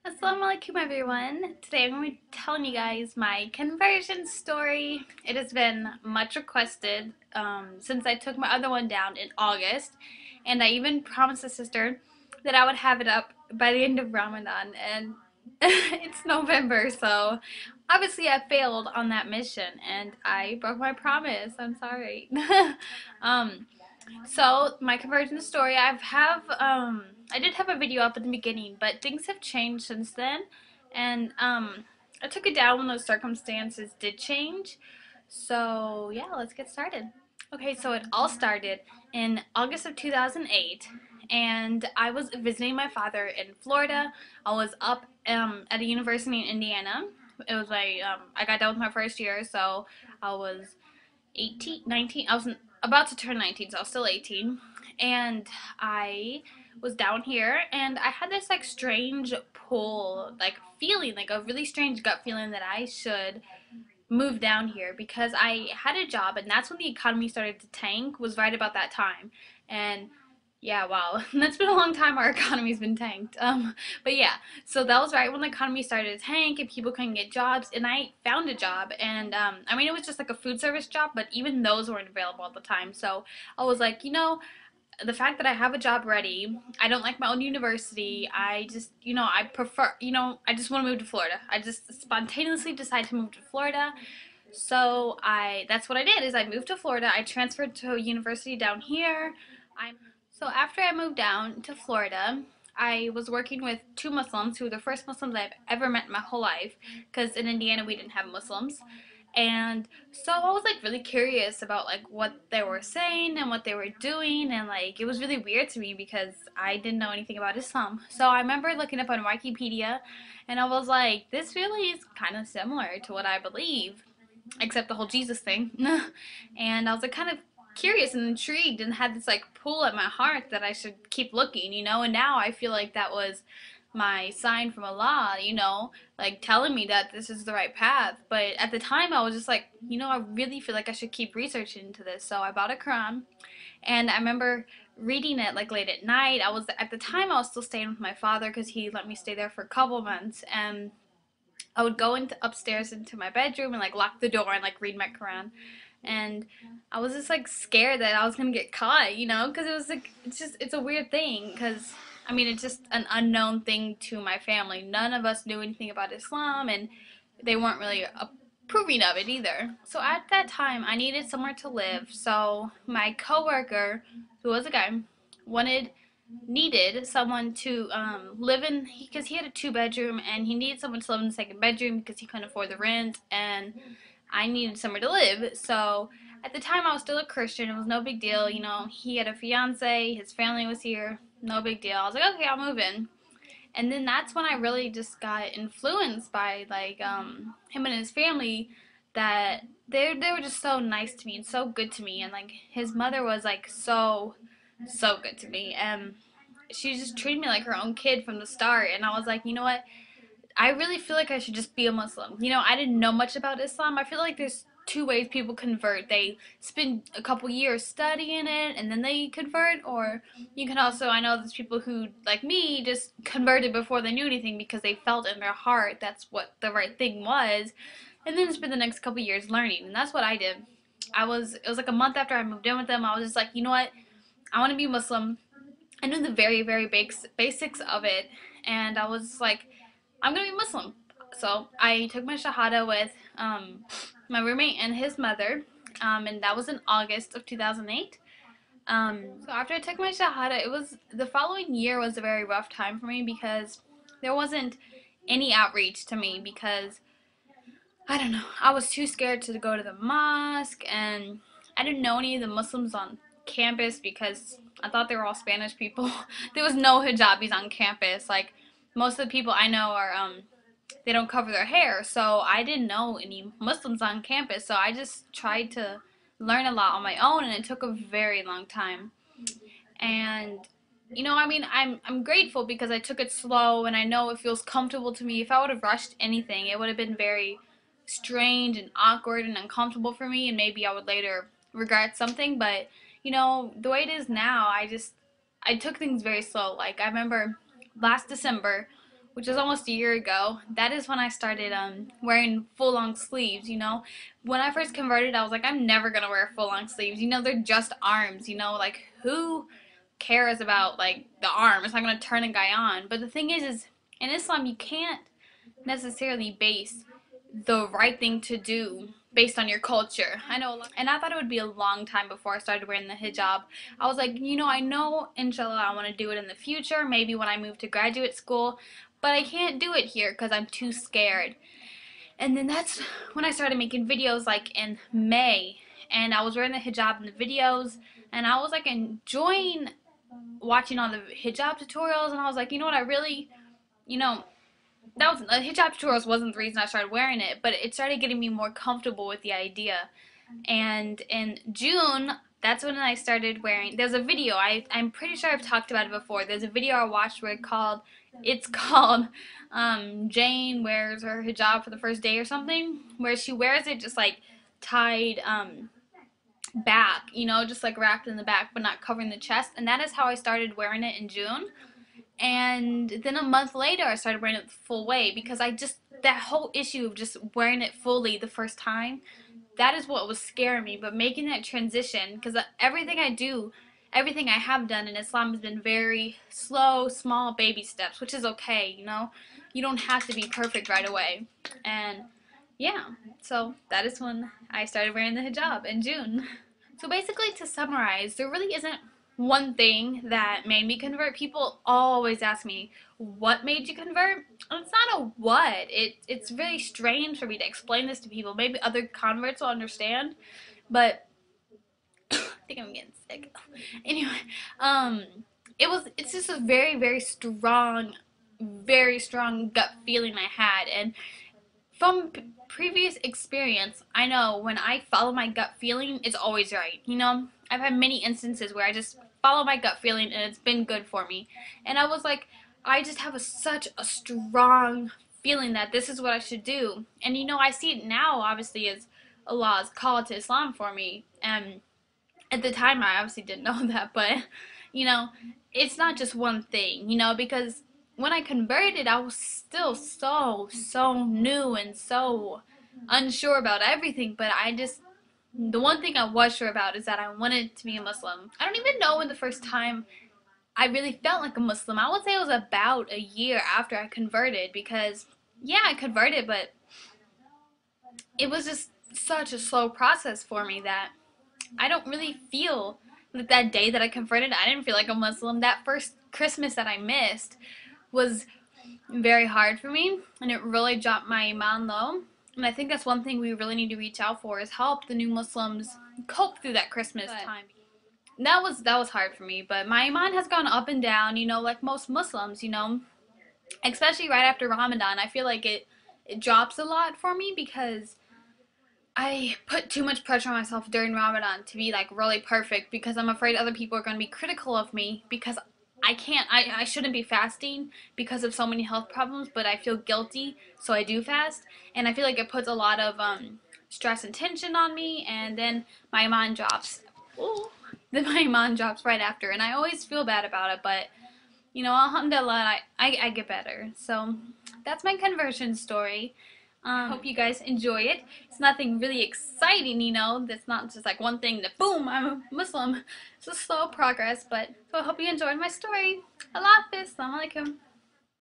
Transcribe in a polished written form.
Assalamu alaikum everyone. Today I'm going to be telling you guys my conversion story. It has been much requested since I took my other one down in August, and I even promised a sister that I would have it up by the end of Ramadan, and it's November, so obviously I failed on that mission and I broke my promise. I'm sorry. um, so my conversion story, I did have a video up at the beginning, but things have changed since then, and I took it down when those circumstances did change. So yeah, let's get started. Okay, so it all started in August of 2008, and I was visiting my father in Florida. I was up at a university in Indiana. It was I got done with my first year, so I was 18, 19. I was about to turn 19, so I was still 18. And I was down here, and I had this like strange pull, like feeling, like a really strange gut feeling that I should move down here because I had a job, and that's when the economy started to tank, was right about that time. And yeah, wow, that's been a long time our economy's been tanked. But yeah, so that was right when the economy started to tank and people couldn't get jobs, and I found a job, and I mean, it was just like a food service job, but even those weren't available at the time. So I was like, the fact that I have a job ready, I don't like my own university. I just, I prefer, I just want to move to Florida. I just spontaneously decided to move to Florida. So that's what I did is I moved to Florida. I transferred to a university down here. So after I moved down to Florida, I was working with two Muslims who were the first Muslims I've ever met in my whole life, because in Indiana we didn't have Muslims. And so I was like really curious about like what they were saying and what they were doing, and like it was really weird to me because I didn't know anything about Islam. So I remember looking up on Wikipedia, and I was like, this really is kind of similar to what I believe, except the whole Jesus thing. And I was like kind of curious and intrigued and had this like pull at my heart that I should keep looking, and now I feel like that was my sign from Allah, like telling me that this is the right path. But at the time I was just like, I really feel like I should keep researching into this. So I bought a Quran, and I remember reading it like late at night. At the time I was still staying with my father because he let me stay there for a couple months, and I would go into upstairs into my bedroom and like lock the door and like read my Quran. And I was just like scared that I was gonna get caught, because it was like it's a weird thing because I mean it's just an unknown thing to my family. None of us knew anything about Islam, and they weren't really approving of it either. So at that time, I needed somewhere to live. So my coworker, who was a guy, wanted needed someone to live in, because he had a two-bedroom and he needed someone to live in the second bedroom because he couldn't afford the rent, and I needed somewhere to live. So at the time I was still a Christian. It was no big deal. He had a fiance, his family was here, no big deal. I was like, okay, I'll move in. And then that's when I really just got influenced by like him and his family, that they were just so nice to me and so good to me, and like his mother was like so good to me, and she just treated me like her own kid from the start. And I was like, you know what? I really feel like I should just be a Muslim. I didn't know much about Islam. I feel like there's two ways people convert. They spend a couple years studying it and then they convert, or you can also, I know there's people who, like me, just converted before they knew anything because they felt in their heart that's what the right thing was, and then spend the next couple years learning. And that's what I did. It was like a month after I moved in with them. I was just like, you know what? I want to be Muslim. I knew the very, very basics of it, and I was like, I'm gonna be Muslim. So I took my Shahada with my roommate and his mother, and that was in August of 2008. So after I took my Shahada, it was the following year was a very rough time for me because there wasn't any outreach to me because I don't know, I was too scared to go to the mosque, and I didn't know any of the Muslims on campus because I thought they were all Spanish people. There was no hijabis on campus. Like most of the people I know are they don't cover their hair, so I didn't know any Muslims on campus. So I just tried to learn a lot on my own, and it took a very long time. And I mean, I'm grateful because I took it slow, and I know it feels comfortable to me. If I would have rushed anything, it would have been very strange and awkward and uncomfortable for me, and maybe I would later regret something. But the way it is now, I took things very slow. Like I remember last December which is almost a year ago, that is when I started wearing full long sleeves, you know. When I first converted, I was like, I'm never gonna wear full long sleeves. You know, they're just arms, you know, like who cares about like the arm? It's not gonna turn a guy on. But the thing is in Islam you can't necessarily base the right thing to do based on your culture. I know a lot, and I thought it would be a long time before I started wearing the hijab. I was like, you know, I know inshallah I want to do it in the future, maybe when I move to graduate school, but I can't do it here because I'm too scared. And then that's when I started making videos like in May, and I was wearing the hijab in the videos, and I was like enjoying watching all the hijab tutorials, and I was like, you know what, I really, you know, that was hijab tutorials wasn't the reason I started wearing it, but it started getting me more comfortable with the idea. And in June, that's when I started wearing. There's a video I'm pretty sure I've talked about it before. There's a video I watched where it's called Jane wears her hijab for the first day or something, where she wears it just like tied back, you know, just like wrapped in the back, but not covering the chest. And that is how I started wearing it in June. And then a month later I started wearing it the full way because I just, that whole issue of just wearing it fully the first time, that is what was scaring me. But making that transition, because everything I do, everything I have done in Islam has been very slow, small baby steps, which is okay, you know. You don't have to be perfect right away. And yeah, so that is when I started wearing the hijab in June. So basically, to summarize, there really isn't one thing that made me convert. People always ask me, what made you convert? And it's not a what. It's really strange for me to explain this to people. Maybe other converts will understand, but I think I'm getting sick. Anyway, um, it's just a very strong gut feeling I had, and from previous experience, I know when I follow my gut feeling, it's always right. You know, I've had many instances where I just follow my gut feeling and it's been good for me. And I was like, I just have such a strong feeling that this is what I should do. And you know, I see it now obviously as Allah's call to Islam for me. And at the time I obviously didn't know that, but you know, it's not just one thing, you know, because when I converted I was still so new and so unsure about everything, but I just, the one thing I was sure about is that I wanted to be a Muslim. I don't even know when the first time I really felt like a Muslim. I would say it was about a year after I converted, because yeah, I converted, but it was just such a slow process for me that I don't really feel like that day that I converted, I didn't feel like a Muslim. That first Christmas that I missed was very hard for me, and it really dropped my iman low. And I think that's one thing we really need to reach out for, is help the new Muslims cope through that Christmas time. That was hard for me, but my iman has gone up and down, you know, like most Muslims, you know, especially right after Ramadan. I feel like it drops a lot for me because I put too much pressure on myself during Ramadan to be like really perfect, because I'm afraid other people are going to be critical of me because I shouldn't be fasting because of so many health problems, but I feel guilty, so I do fast. And I feel like it puts a lot of stress and tension on me, and then my iman drops. Ooh. Then my iman drops right after, and I always feel bad about it, but you know, alhamdulillah, I get better. So that's my conversion story. I hope you guys enjoy it. It's nothing really exciting, you know. It's not just like one thing that boom, I'm a Muslim. It's a slow progress, but so I hope you enjoyed my story. Allah Hafiz. Assalamu alaikum.